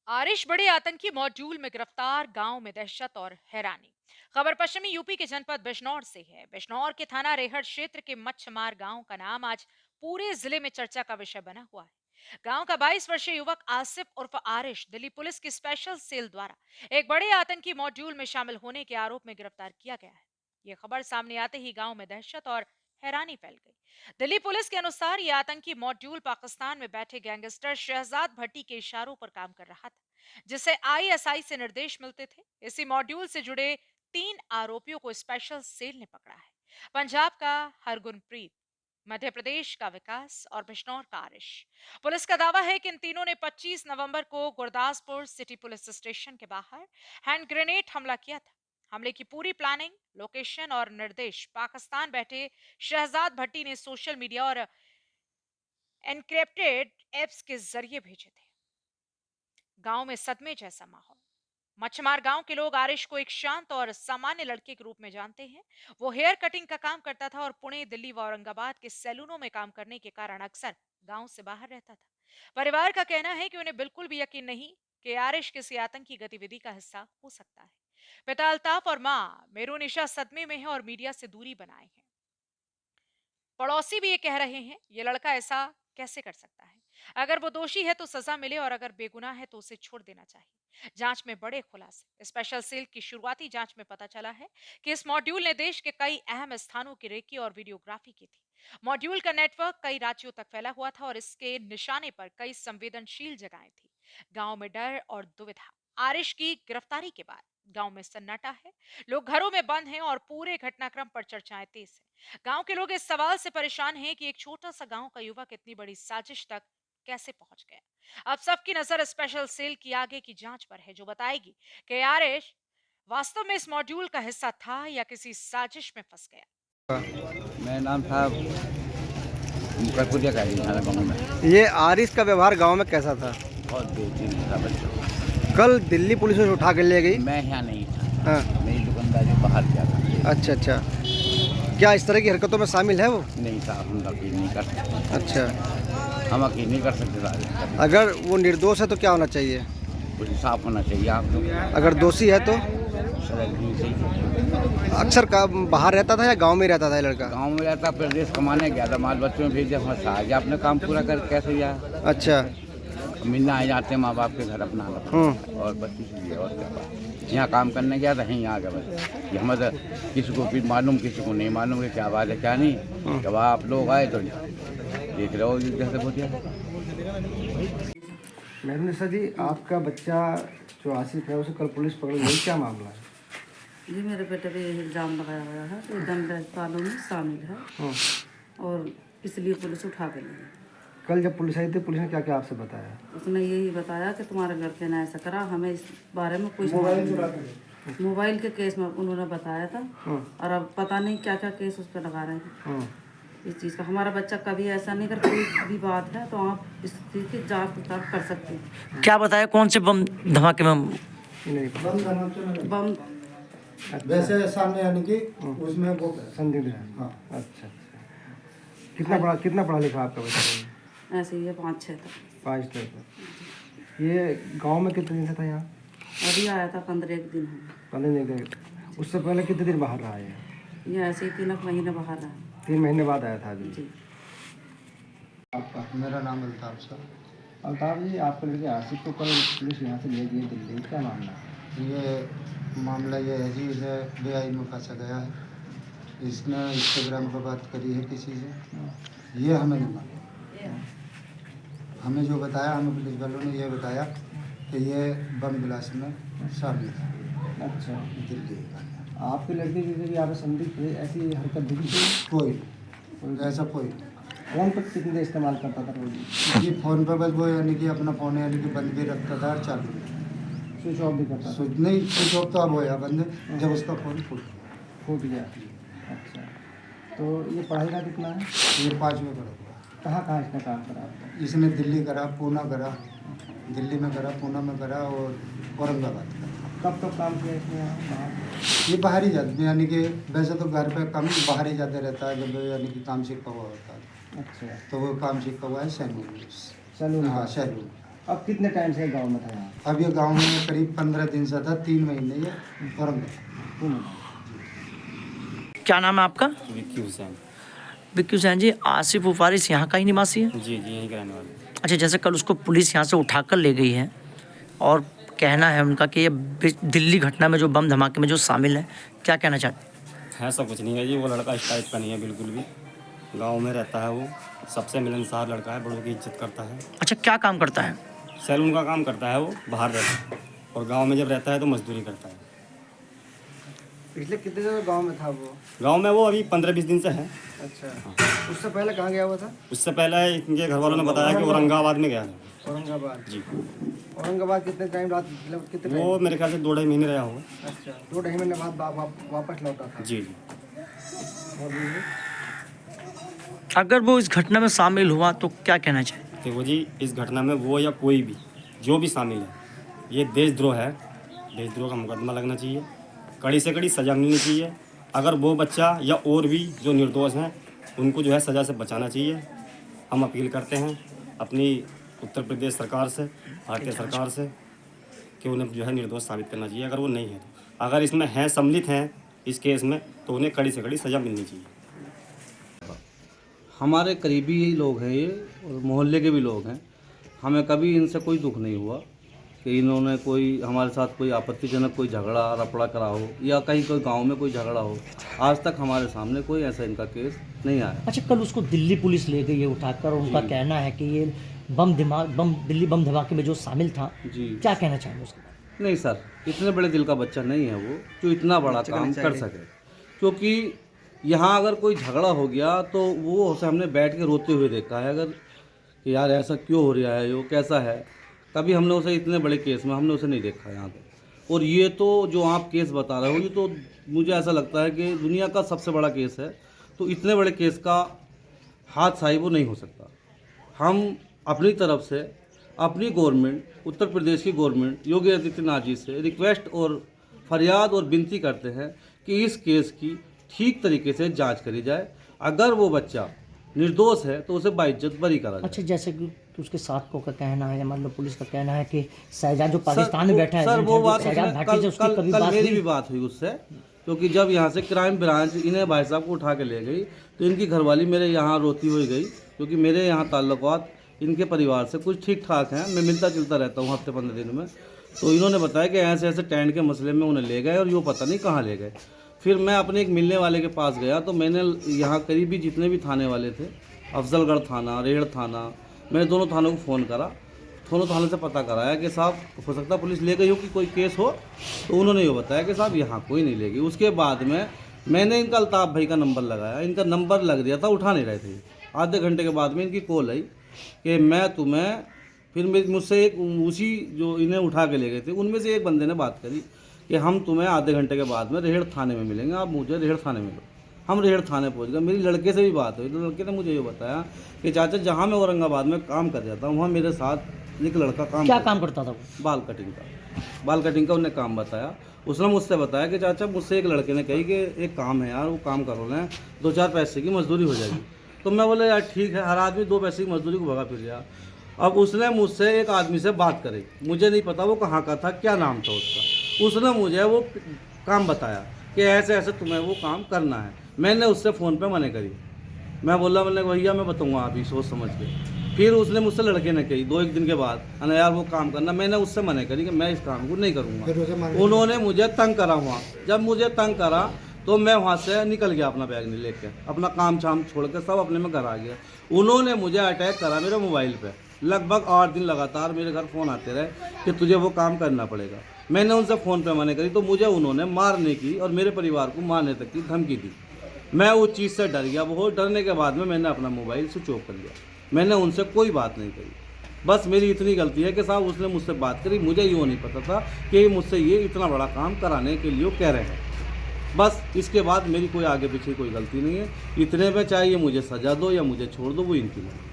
आरिश बड़े आतंकी मॉड्यूल में गिरफ्तार, गांव में दहशत और हैरानी। खबर पश्चिमी यूपी के जनपद बिजनौर से है। बिजनौर के थाना रेहड़ क्षेत्र के मच्छमार गांव का नाम आज पूरे जिले में चर्चा का विषय बना हुआ है। गांव का 22 वर्षीय युवक आसिफ उर्फ आरिश दिल्ली पुलिस की स्पेशल सेल द्वारा एक बड़े आतंकी मॉड्यूल में शामिल होने के आरोप में गिरफ्तार किया गया है। यह खबर सामने आते ही गांव में दहशत और हैरानी फैल गई। दिल्ली पुलिस के अनुसार यह आतंकी मॉड्यूल पाकिस्तान में बैठे गैंगस्टर शहजाद भट्टी के इशारों पर काम कर रहा था, जिसे आईएसआई से निर्देश मिलते थे। इसी मॉड्यूल से जुड़े 3 आरोपियों को स्पेशल सेल ने पकड़ा है। पंजाब का हरगुनप्रीत, मध्य प्रदेश का विकास और बिजनौर का आरिश। पुलिस का दावा है कि इन तीनों ने 25 नवंबर को गुरदासपुर सिटी पुलिस स्टेशन के बाहर हैंड ग्रेनेड हमला किया था। हमले की पूरी प्लानिंग, लोकेशन और निर्देश पाकिस्तान बैठे शहजाद भट्टी ने सोशल मीडिया और एनक्रिप्टेड एप्स के जरिए भेजे थे। गांव में सदमे जैसा माहौल। मच्छमार गांव के लोग आरिश को एक शांत और सामान्य लड़के के रूप में जानते हैं। वो हेयर कटिंग का काम करता था और पुणे, दिल्ली व औरंगाबाद के सैलूनों में काम करने के कारण अक्सर गांव से बाहर रहता था। परिवार का कहना है कि उन्हें बिल्कुल भी यकीन नहीं कि आरिश किसी आतंकी गतिविधि का हिस्सा हो सकता है। पिता अल्ताफ और मां मेरुनिशा सदमे में है और मीडिया से दूरी बनाए हैं। पड़ोसी भी ये कह रहे हैं, ये लड़का ऐसा कैसे कर सकता है। अगर वो दोषी है तो सजा मिले और अगर बेगुनाह है तो उसे छोड़ देना चाहिए। जांच में बड़े खुलासे। स्पेशल सेल की शुरुआती जांच में पता चला है कि इस मॉड्यूल ने देश के कई अहम स्थानों की रेकी और वीडियोग्राफी की थी। मॉड्यूल का नेटवर्क कई राज्यों तक फैला हुआ था और इसके निशाने पर कई संवेदनशील जगहें थी। गांव में डर और दुविधा। आरिश की गिरफ्तारी के बाद गांव में सन्नाटा है। लोग घरों में बंद हैं और पूरे घटनाक्रम पर चर्चाएं तेज है। गांव के लोग इस सवाल से परेशान हैं कि एक छोटा सा गांव का युवक इतनी बड़ी साजिश तक कैसे पहुंच गया। अब सबकी नजर स्पेशल सेल की आगे की जांच पर है, जो बताएगी कि आरिश वास्तव में इस मॉड्यूल का हिस्सा था या किसी साजिश में फंस गया। मेरा नाम था मुकरपुरिया का ही थाना गाँव में। ये आरिस का व्यवहार गांव में कैसा था? बहुत बेचैन था बच्चों को। कल दिल्ली पुलिस उसे उठा के ले गई। मैं यहाँ नहीं था। हाँ। मेरी दुकानदार जो बाहर गया था। अच्छा अच्छा। क्या इस तरह की हरकतों में शामिल है वो? नहीं साहब, हम अकील नहीं कर सकते। अच्छा। हम अकील नहीं कर सकते साहब। अगर वो निर्दोष है तो क्या होना चाहिए? कुछ साफ होना चाहिए आप लोग। अगर दोषी है तो? सजा नहीं चाहिए। अक्सर का बाहर रहता था या गांव में रहता था ये लड़का? गाँव में रहता, प्रदेश कमाने गया था, माल बच्चों में भेज दिया, फंसा आ गया, अपने काम पूरा कर कैसे गया। अच्छा। मिलना आ जाते हैं माँ बाप के घर अपना और बच्ची से भी और क्या बात। यहाँ काम करने गया था, यहीं आ गया बस। ये हमें तो किसी को भी मालूम, किसी को नहीं मालूम कि क्या बात है क्या नहीं। जब आप लोग आए तो देख रहे हो जैसे बोलिए। मेरुनिशा जी, आपका बच्चा जो आसिफ है उसे कल पुलिस पकड़ गई, क्या मामला है? जी मेरे बेटे पे ये इल्ज़ाम लगाया गया है कि दंड कानून में शामिल है हाँ। और इसलिए पुलिस उठा के ले गई। कल जब पुलिस आई थी, पुलिस ने क्या क्या आपसे बताया? उसने यही बताया कि तुम्हारे लड़के ने ऐसा करा, हमें इस बारे में कुछ मोबाइल के केस में उन्होंने बताया था। हाँ। और अब पता नहीं क्या क्या केस उस पर लगा रहे हैं। हाँ। इस चीज़ का हमारा बच्चा कभी ऐसा नहीं कर, कोई भी बात है तो आप इस चीज़ की जाँच पड़ताल कर सकते हैं। क्या बताया, कौन से बम धमाके में? नहीं पता। बम वैसे सामने यानी कि उसमें वो संदिग्ध है। हाँ। अच्छा अच्छा। कितना पढ़ा लिखा आपका बच्चा? ऐसे ही है 5-6 तक। 5 तक। ये गांव में कितने दिन से था यहाँ? अभी आया था 15 दिन है। 15 दिन गए। उससे पहले कितने दिन बाहर रहा है? ये ऐसे ही 3 महीने बाहर रहा। 3 महीने बाद आया था अभी। जी। आपका मेरा नाम अल्ताफ सर। अल्ताफ जी, आपके लड़के आसिफ को कल पुलिस यहाँ से ले गई दिल्ली, क्या मामला है? ये मामला ये है जी, इसे बेआई में फंसा गया है। इसने इंस्टाग्राम पर बात करी है किसी से, ये हमें नहीं मालूम। हमें जो बताया, हमें पुलिस वालों ने ये बताया कि ये बम ब्लास्ट में शामिल है। अच्छा। दिल्ली आपके लड़के की भी आप संदिग्ध ऐसी हरकत दिखी थी? कोई ऐसा कोई नहीं। फोन पर कितनी देर इस्तेमाल करता था रोज? ये फ़ोन पर बस वो यानी कि अपना फ़ोन यानी कि बंद भी रखता था और चालू भी। स्विच ऑफ भी करता था? नहीं, स्विच ऑफ तो अब होया बंद जब उसका फ़ोन फूट गया। अच्छा। तो ये पढ़ाई का कितना है? ये 5वीं पढ़ा हुआ। कहाँ इसने काम करा आपका? इसने दिल्ली करा, पूना करा, दिल्ली में करा, पूना में करा और औरंगाबाद करा। कब काम किया इसने यहाँ बाहर? ये बाहर ही जाते यानी कि वैसे तो घर पे कम, बाहर ही जाते रहता है जब यानी कि काम सीखा हुआ होता है। अच्छा। तो वो काम सीखा हुआ है सैलून। सैलून? हाँ, सैलून। अब कितने टाइम से गांव में था यहाँ? अब ये गांव में करीब 15 दिन से था, 3 महीने ये फर्म में। क्या नाम है आपका? विक्की हुसैन। विक्की हुसैन जी, आसिफ उफारिस यहाँ का ही निवासी है? जी यहीं का रहने वाले। अच्छा, जैसे कल उसको पुलिस यहाँ से उठाकर ले गई है और कहना है उनका कि ये दिल्ली घटना में जो बम धमाके में जो शामिल है, क्या कहना चाहते हैं? ऐसा कुछ नहीं है जी, वो लड़का इस टाइप का नहीं है बिल्कुल भी। गांव में रहता है, वो सबसे मिलनसार लड़का है, बड़ों की इज्जत करता है। अच्छा, क्या काम करता है? सैलून का काम करता है, वो बाहर रहता है और गांव में जब रहता है तो मजदूरी करता है। पिछले कितने दिन गांव में था वो? गांव में वो अभी 15-20 दिन से है। अच्छा, उससे पहले कहाँ गया हुआ था? उससे पहले इनके घर वालों ने बताया कि औरंगाबाद में गया था। औरंगाबाद? जी। औरंगाबाद कितने टाइम रात, मतलब कितने टाइम? वो मेरे ख्याल से 2-2.5 महीने रहा होगा। अच्छा, 2-2.5 महीने बाद वापस लौटा था? जी जी। और भी? अगर वो इस घटना में शामिल हुआ तो क्या कहना चाहिए? देखो जी, इस घटना में वो या कोई भी जो भी शामिल है, ये देशद्रोह है। देशद्रोह का मुकदमा लगना चाहिए, कड़ी से कड़ी सज़ा मिलनी चाहिए। अगर वो बच्चा या और भी जो निर्दोष हैं उनको जो है सज़ा से बचाना चाहिए। हम अपील करते हैं अपनी उत्तर प्रदेश सरकार से, भारतीय सरकार से, कि उन्हें जो है निर्दोष साबित करना चाहिए। अगर वो नहीं है तो, अगर इसमें हैं, सम्मिलित हैं इस केस में, तो उन्हें कड़ी से कड़ी सज़ा मिलनी चाहिए। हमारे करीबी ही लोग हैं ये, और मोहल्ले के भी लोग हैं। हमें कभी इनसे कोई दुख नहीं हुआ कि इन्होंने कोई हमारे साथ कोई आपत्तिजनक कोई झगड़ा रपड़ा करा हो या कहीं कोई गांव में कोई झगड़ा हो। आज तक हमारे सामने कोई ऐसा इनका केस नहीं आया। अच्छा, कल उसको दिल्ली पुलिस ले गई है उठाकर, और उनका कहना है कि ये दिल्ली बम धमाके में जो शामिल था। जी, क्या कहना चाहेंगे उसके बारे में? नहीं सर, इतने बड़े दिल का बच्चा नहीं है वो जो इतना बड़ा काम कर सके। क्योंकि यहाँ अगर कोई झगड़ा हो गया तो वो उसे हमने बैठ के रोते हुए देखा है, अगर कि यार ऐसा क्यों हो रहा है, वो कैसा है। कभी हमने उसे इतने बड़े केस में हमने उसे नहीं देखा यहाँ पे। और ये तो जो आप केस बता रहे हो, ये तो मुझे ऐसा लगता है कि दुनिया का सबसे बड़ा केस है। तो इतने बड़े केस का हाथ साई वो नहीं हो सकता। हम अपनी तरफ से अपनी गवर्नमेंट, उत्तर प्रदेश की गवर्नमेंट योगी आदित्यनाथ जी से रिक्वेस्ट और फरियाद और विनती करते हैं कि इस केस की ठीक तरीके से जांच करी जाए। अगर वो बच्चा निर्दोष है तो उसे बाइज्जत बरी करा जाए। अच्छा, जैसे कि उसके साथियों का कहना है, मतलब पुलिस का कहना है कि शहजाद जो पाकिस्तान में बैठा है, सर वो बात कल मेरी भी बात हुई उससे, क्योंकि जब यहाँ से क्राइम ब्रांच इन्हें भाई साहब को उठा के ले गई तो इनकी घरवाली मेरे यहाँ रोती हुई गई, क्योंकि मेरे यहाँ ताल्लुकात इनके परिवार से कुछ ठीक ठाक हैं। मैं मिलता जुलता रहता हूँ हफ्ते 15 दिन में। तो इन्होंने बताया कि ऐसे ऐसे टेंट के मसले में उन्हें ले गए और ये पता नहीं कहाँ ले गए। फिर मैं अपने एक मिलने वाले के पास गया तो मैंने यहाँ करीबी जितने भी थाने वाले थे, अफजलगढ़ थाना, रेड़ थाना, मैंने दोनों थानों को फ़ोन करा। दोनों थाने से पता कराया कि साहब हो सकता पुलिस ले गई हो कि कोई केस हो। तो उन्होंने ये बताया कि साहब यहाँ कोई नहीं ले गई। उसके बाद में मैंने इनका अल्ताफ़ भाई का नंबर लगाया, इनका नंबर लग दिया था, उठा नहीं रहे थे। आधे घंटे के बाद में इनकी कॉल आई कि मैं तुम्हें, फिर मुझसे एक उसी जो इन्हें उठा के ले गए थे उनमें से एक बंदे ने बात करी कि हम तुम्हें आधे घंटे के बाद में रेहड़ थाने में मिलेंगे, आप मुझे रेहड़ थाने में लो। हम रेहड़ थाने पहुंच गए। मेरी लड़के से भी बात हुई तो लड़के ने मुझे ये बताया कि चाचा जहाँ मैं औरंगाबाद में काम कर जाता हूँ वहाँ मेरे साथ एक लड़का काम करता था, बाल कटिंग का उन्हें काम बताया। उसने मुझसे बताया कि चाचा मुझसे एक लड़के ने कही कि एक काम है यार, वो काम करो ना, 2-4 पैसे की मजदूरी हो जाएगी। तो मैं बोला यार ठीक है, हर आदमी 2 पैसे की मजदूरी को भगा फिर गया। अब उसने मुझसे एक आदमी से बात करी, मुझे नहीं पता वो कहाँ का था, क्या नाम था उसका। उसने मुझे वो काम बताया कि ऐसे ऐसे तुम्हें वो काम करना है। मैंने उससे फ़ोन पे मना करी। मैं बोला मैंने भैया मैं बताऊँगा अभी सोच समझ के। फिर उसने मुझसे लड़के ने कही 2-1 दिन के बाद, अना यार वो काम करना। मैंने उससे मना करी कि मैं इस काम को नहीं करूँगा। उन्होंने मुझे तंग करा हुआ। जब मुझे तंग करा तो मैं वहाँ से निकल गया अपना बैग नहीं लेके, अपना काम शाम छोड़ के सब अपने में घर आ गया। उन्होंने मुझे अटैक करा मेरे मोबाइल पे। लगभग 8 दिन लगातार मेरे घर फ़ोन आते रहे कि तुझे वो काम करना पड़ेगा। मैंने उनसे फ़ोन पे मना करी तो मुझे उन्होंने मारने की और मेरे परिवार को मारने तक की धमकी दी। मैं उस चीज़ से डर गया। बहुत डरने के बाद में मैंने अपना मोबाइल स्विच ऑफ कर लिया। मैंने उनसे कोई बात नहीं करी। बस मेरी इतनी गलती है कि साहब उसने मुझसे बात करी, मुझे यूँ नहीं पता था कि मुझसे ये इतना बड़ा काम कराने के लिए कह रहे हैं। बस इसके बाद मेरी कोई आगे पीछे कोई गलती नहीं है। इतने में चाहे ये मुझे सज़ा दो या मुझे छोड़ दो, वो इनकी नहीं।